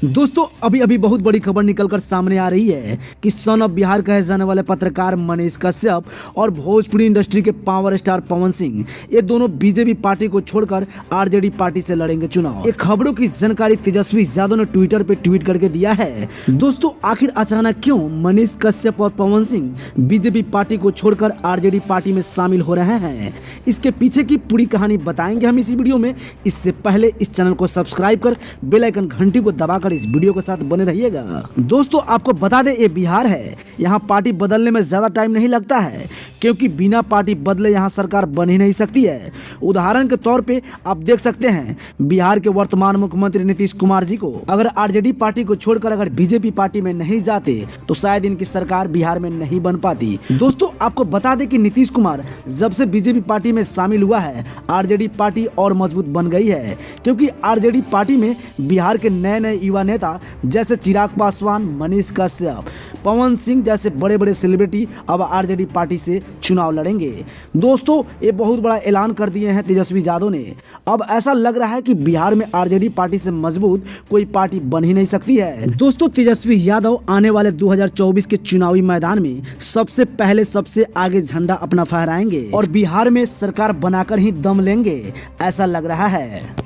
दोस्तों अभी अभी बहुत बड़ी खबर निकलकर सामने आ रही है कि सन ऑफ बिहार कहे जाने वाले पत्रकार मनीष कश्यप और भोजपुरी इंडस्ट्री के पावर स्टार पवन सिंह ये दोनों बीजेपी पार्टी को छोड़कर आरजेडी पार्टी से लड़ेंगे चुनाव। ये खबरों की जानकारी तेजस्वी यादव ने ट्विटर पे ट्वीट करके दिया है। दोस्तों आखिर अचानक क्यों मनीष कश्यप और पवन सिंह बीजेपी पार्टी को छोड़कर आरजेडी पार्टी में शामिल हो रहे हैं, इसके पीछे की पूरी कहानी बताएंगे हम इसी वीडियो में। इससे पहले इस चैनल को सब्सक्राइब कर बेल आइकन घंटी को दबाकर इस वीडियो के साथ बने रहिएगा। दोस्तों आपको बता दें ये बिहार है, यहाँ पार्टी बदलने में ज्यादा टाइम नहीं लगता है क्योंकि बिना पार्टी बदले यहाँ सरकार बन ही नहीं सकती है। उदाहरण के तौर पे आप देख सकते हैं बिहार के वर्तमान मुख्यमंत्री नीतीश कुमार जी को अगर आरजेडी पार्टी को छोड़कर अगर बीजेपी पार्टी में नहीं जाते तो शायद इनकी सरकार बिहार में नहीं बन पाती। दोस्तों आपको बता दें कि नीतीश कुमार जब से बीजेपी पार्टी में शामिल हुआ है आरजेडी पार्टी और मजबूत बन गई है क्योंकि आरजेडी पार्टी में बिहार के नए नए युवा नेता जैसे चिराग पासवान, मनीष कश्यप, पवन सिंह जैसे बड़े बड़े सेलिब्रिटी अब आरजेडी पार्टी से चुनाव लड़ेंगे। दोस्तों ये बहुत बड़ा ऐलान कर दिए हैं तेजस्वी यादव ने। अब ऐसा लग रहा है कि बिहार में आरजेडी पार्टी से मजबूत कोई पार्टी बन ही नहीं सकती है। दोस्तों तेजस्वी यादव आने वाले 2024 के चुनावी मैदान में सबसे पहले सबसे आगे झंडा अपना फहराएंगे और बिहार में सरकार बनाकर ही दम लेंगे, ऐसा लग रहा है।